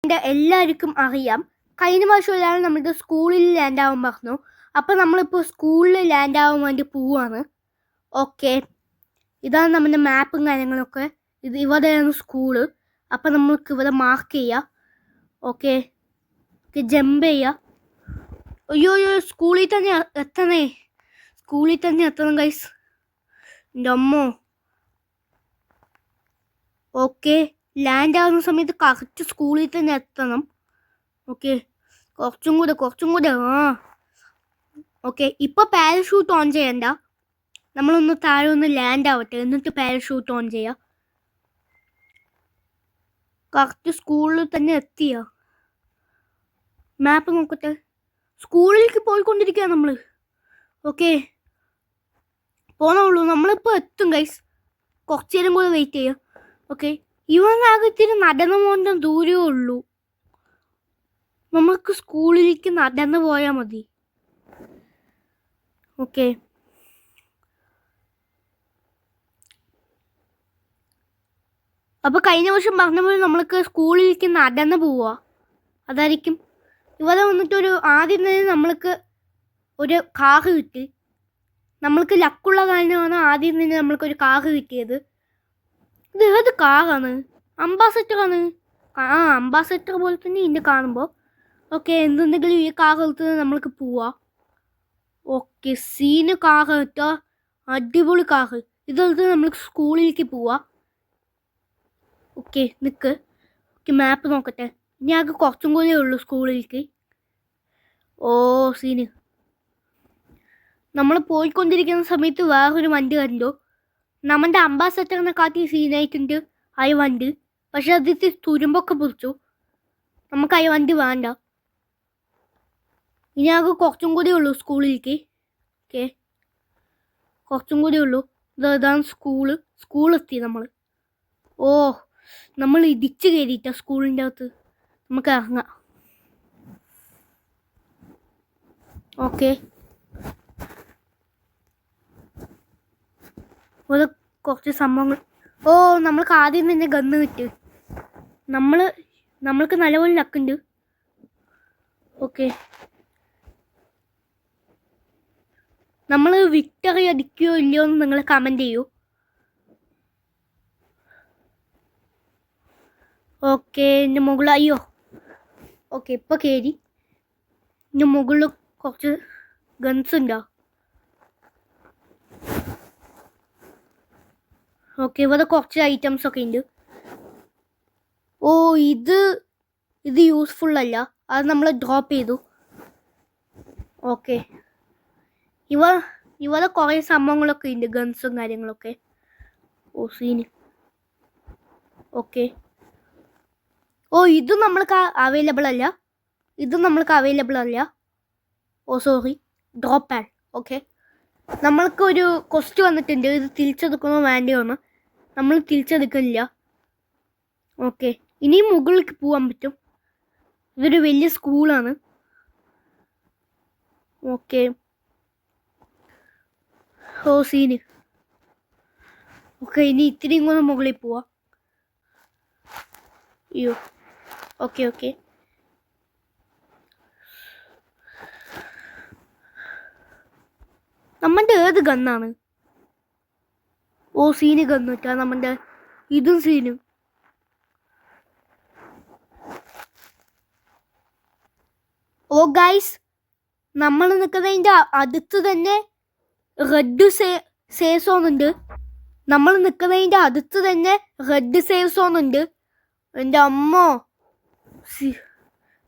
എല്ലാവർക്കും അറിയാം, കഴിഞ്ഞ പ്രാവശ്യം ഒരാൾ നമ്മുടെ സ്കൂളിൽ ലാൻഡ് ആവാൻ പറഞ്ഞു. അപ്പം നമ്മളിപ്പോൾ സ്കൂളിൽ ലാൻഡ് ആവാൻ വേണ്ടി പോവാണ്. ഓക്കെ, ഇതാണ് നമ്മുടെ മാപ്പും കാര്യങ്ങളൊക്കെ. ഇവിടെയാണ് സ്കൂള്. അപ്പം നമ്മൾക്ക് ഇവിടെ മാർക്ക് ചെയ്യാം. ഓക്കെ, ജമ്പ് ചെയ്യാം. അയ്യോ സ്കൂളിൽ തന്നെ എത്തണേ, സ്കൂളിൽ തന്നെ എത്തണം ഗൈസ്, എൻ്റെ അമ്മോ. ഓക്കെ, ലാൻഡ് ആവുന്ന സമയത്ത് കറക്റ്റ് സ്കൂളിൽ തന്നെ എത്തണം. ഓക്കെ, കുറച്ചും കൂടെ. ഓക്കെ, ഇപ്പോൾ പാരഷൂട്ട് ഓൺ ചെയ്യണ്ട, നമ്മളൊന്ന് താഴെ ഒന്ന് ലാൻഡ് ആവട്ടെ, എന്നിട്ട് പാരഷൂട്ട് ഓൺ ചെയ്യാം. കറക്റ്റ് സ്കൂളിൽ തന്നെ എത്തിയ മാപ്പ് നോക്കട്ടെ. സ്കൂളിലേക്ക് പോയിക്കൊണ്ടിരിക്കുക നമ്മൾ. ഓക്കെ, പോണുള്ളൂ, നമ്മളിപ്പോൾ എത്തും ഗൈസ്. കുറച്ചു നേരം കൂടെ വെയിറ്റ് ചെയ്യാം. ഓക്കെ, ഇവനാകെ ഇത്തിരി നടന്നു പോകേണ്ട ദൂരമേ ഉള്ളൂ. നമുക്ക് സ്കൂളിലേക്ക് നടന്നു പോയാൽ മതി. ഓക്കെ, അപ്പോൾ കഴിഞ്ഞ വർഷം പറഞ്ഞപ്പോൾ നമ്മൾക്ക് സ്കൂളിലേക്ക് നടന്നു പോവുക, അതായിരിക്കും. ഇവിടെ വന്നിട്ടൊരു ആദ്യം തന്നെ നമ്മൾക്ക് ഒരു കാറ് കിട്ടി. നമ്മൾക്ക് ലക്കുള്ള കാര്യമാണ് ആദ്യം തന്നെ നമ്മൾക്കൊരു കാറ് കിട്ടിയത്. ഇത് ഏത് കാറാണ്? അംബാസഡറാണ്. അംബാസഡർ പോലെ തന്നെ ഇതിൻ്റെ കാണുമ്പോൾ. ഓക്കെ, എന്തുണ്ടെങ്കിലും ഈ കാർ എടുത്ത് നമ്മൾക്ക് പോവാം. ഓക്കെ, സീന് കാർ എടുത്തോ, അടിപൊളി കാറ്. ഇതെടുത്ത് നമ്മൾക്ക് സ്കൂളിലേക്ക് പോവാം. ഓക്കെ, നിൽക്ക്. ഓക്കെ, മാപ്പ് നോക്കട്ടെ. ഇനി ആകെ കുറച്ചും കൂടെ ഉള്ളൂ സ്കൂളിലേക്ക്. ഓ സീന്, നമ്മൾ പോയിക്കൊണ്ടിരിക്കുന്ന സമയത്ത് വേറൊരു വണ്ടി കണ്ടു. നമ്മുടെ അംബാസഡറിനെ കാട്ടി സീനായിട്ടുണ്ട് ആ വണ്ടി. പക്ഷെ അതിൽ തുരുമ്പൊക്കെ പിടിച്ചു. നമുക്ക് ആ വണ്ടി വേണ്ട. ഇനി ആകെ കുറച്ചും കൂടി ഉള്ളൂ സ്കൂളിലേക്ക്. ഓക്കെ, കുറച്ചും കൂടി ഉള്ളൂ. ഇതാണ് സ്കൂളെത്തി നമ്മൾ. ഓ, നമ്മൾ ഇടിച്ച് കയറിയിട്ട സ്കൂളിൻ്റെ അകത്ത്. നമുക്ക് ഇറങ്ങാം. ഓക്കെ, ഒരു കുറച്ച് സംഭവങ്ങൾ. ഓ, നമ്മൾക്ക് ആദ്യം തന്നെ ഗണ്ണ് കിട്ടി. നമ്മൾക്ക് നല്ലപോലെ ലക്കുണ്ട്. ഓക്കെ, നമ്മൾ വിക്ടറി അടിക്കുകയോ ഇല്ലയോ എന്ന് നിങ്ങൾ കമൻറ്റ് ചെയ്യൂ. ഓക്കെ, എൻ്റെ മുകളിൽ അയ്യോ. ഓക്കെ, ഇപ്പോൾ കയറി. എൻ്റെ മുകളിൽ കുറച്ച് ഗൺസ് ഉണ്ടോ? ഓക്കെ, ഇവിടെ കുറച്ച് ഐറ്റംസ് ഒക്കെ ഉണ്ട്. ഓ, ഇത് യൂസ്ഫുൾ അല്ല, അത് നമ്മൾ ഡ്രോപ്പ് ചെയ്തു. ഓക്കെ, ഇവിടെ കുറേ സംഭവങ്ങളൊക്കെ ഉണ്ട്, ഗൺസും കാര്യങ്ങളൊക്കെ. ഓ സീന്. ഓക്കെ, ഓ ഇതും നമ്മൾക്ക് അവൈലബിൾ അല്ല. ഓ സോറി, ഡ്രോപ്പ് ആഡ്. ഓക്കെ, നമ്മൾക്ക് ഒരു ക്വസ്റ്റ് വന്നിട്ടുണ്ട്, ഇത് തിരിച്ചെടുക്കണോ വേണ്ടയോന്ന്. നമ്മൾ തിരിച്ചെടുക്കില്ല. ഓക്കെ, ഇനിയും മുകളിലേക്ക് പോകാൻ പറ്റും. ഇതൊരു വലിയ സ്കൂളാണ്. ഓക്കെ, ഓ സീന്. ഓക്കെ, ഇനി ഇത്തിരിയും കൂടെ മുകളിൽ പോവാം. അയ്യോ. ഓക്കെ, നമ്മുടെ ഏത് ഗണ്ണാണ്? ഓ സീന് ഗണ്ണ് കിട്ടാ നമ്മുടെ. ഇതും സീനും. ഓ ഗൈസ്, നമ്മൾ നിൽക്കുന്നതിൻ്റെ അടുത്ത് തന്നെ റെഡ് സേഫ് സോൺ ഉണ്ട്. എൻ്റെ അമ്മോ,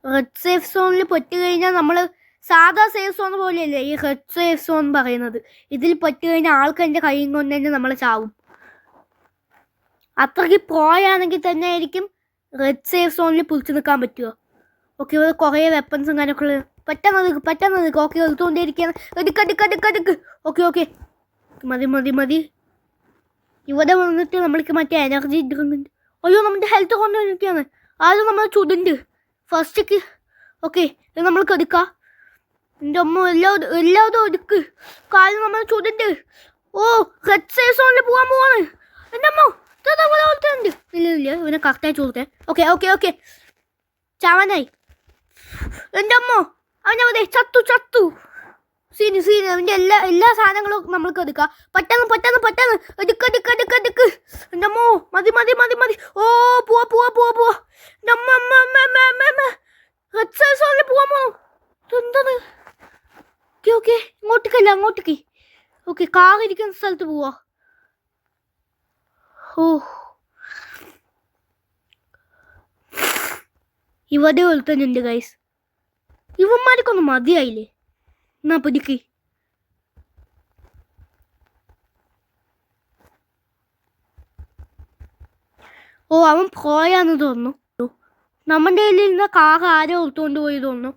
റെഡ് സേഫ് സോണിൽ പെട്ട് കഴിഞ്ഞാൽ നമ്മൾ സാധാ സേഫ് സോൺ പോലെയല്ലേ ഈ റെഡ് സേഫ് സോൺ പറയുന്നത്. ഇതിൽ പെട്ട് കഴിഞ്ഞാൽ ആൾക്കെൻ്റെ കൈയും കൊണ്ട് തന്നെ നമ്മൾ ചാവും. അത്രയ്ക്ക് പോയാണെങ്കിൽ തന്നെ ആയിരിക്കും റെഡ് സേഫ് സോണിൽ പിടിച്ചു നിൽക്കാൻ പറ്റുക. ഓക്കെ, ഇവിടെ കുറേ വെപ്പൺസും കാര്യമൊക്കെ. പെട്ടെന്ന് നിൽക്കുക. ഓക്കെ, എടുത്തുകൊണ്ടിരിക്കുകയാണ്. എടുക്ക്. ഓക്കെ, മതി. ഇവിടെ വന്നിട്ട് നമ്മൾക്ക് മറ്റേ എനർജി ഡ്രിങ്ക്. അയ്യോ, നമ്മുടെ ഹെൽത്ത് കൊണ്ട് നിൽക്കുകയാണ്. ആദ്യം നമ്മൾ ചുടുണ്ട് ഫസ്റ്റേക്ക്. ഓക്കെ, ഇത് നമ്മൾക്ക് എടുക്കാം. എൻ്റെ അമ്മ, എല്ലാവരും എടുക്ക്. കാലം നമ്മൾ ചുടുണ്ട്. ഓ, റെഡ് സേഫ് സോണിൽ പോകാൻ പോവാണ്. എൻ്റെ അമ്മ, ഇല്ല ഇവനെ കറക്റ്റായി ചോദിച്ചേ. ഓക്കെ, ചാവാനായി. എൻ്റെ അമ്മോ, അവനെ മതി, ചത്തു ചത്തു. സീന് അവൻ്റെ എല്ലാ സാധനങ്ങളും നമ്മൾക്ക് എടുക്കാം. പെട്ടെന്ന് എടുക്ക്. എൻ്റെ അമ്മോ, മതി. ഓ, പോവാ. എൻ്റെ അമ്മ പോവാമോ? എന്താണ്? ഓക്കെ, അങ്ങോട്ടേക്ക്. ഓക്കെ, കാർ ഇരിക്കുന്ന സ്ഥലത്ത് പോവാ. ഓ, ഇവിടെ വെളുത്തുന്നുണ്ട് ഗൈസ്. ഇവന്മാർക്കൊന്നും മതിയായില്ലേ? എന്നാ പിടിക്ക്. ഓ, അവൻ പോയാന്ന് തോന്നുന്നു. നമ്മുടെ കയ്യിൽ ഇരുന്ന കാർ ആരോ എടുത്തുകൊണ്ട് പോയി തോന്നുന്നു.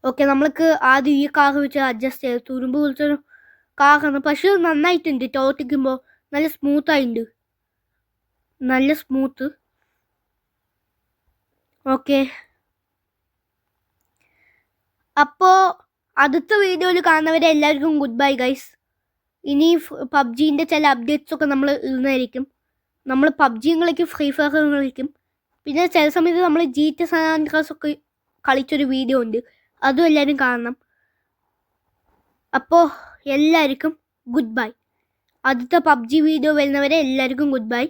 ഓക്കെ, നമ്മൾക്ക് ആദ്യം ഈ കാർ വെച്ച് അഡ്ജസ്റ്റ് ചെയ്ത് തുരുമ്പ് വിളിച്ചൊരു കാറാണ്. പക്ഷെ നന്നായിട്ടുണ്ട്. ഓട്ടിക്കുമ്പോൾ നല്ല സ്മൂത്തായിട്ടുണ്ട്. നല്ല സ്മൂത്ത്. ഓക്കെ, അപ്പോൾ അടുത്ത വീഡിയോയിൽ കാണുന്നവരെ എല്ലാവർക്കും ഗുഡ് ബൈ ഗൈസ്. ഇനി പബ്ജീൻ്റെ ചില അപ്ഡേറ്റ്സൊക്കെ നമ്മൾ ഇടുന്നതായിരിക്കും. നമ്മൾ പബ്ജിയും കളിക്കും, ഫ്രീ ഫയർ കളിക്കും. പിന്നെ ചില സമയത്ത് നമ്മൾ GTA San Andreas ഒക്കെ കളിച്ചൊരു വീഡിയോ ഉണ്ട്, അതും എല്ലാവരും കാണണം. അപ്പോൾ എല്ലാവർക്കും ഗുഡ് ബൈ. അടുത്ത പബ്ജി വീഡിയോ വരുന്നവരെ എല്ലാവർക്കും ഗുഡ് ബൈ.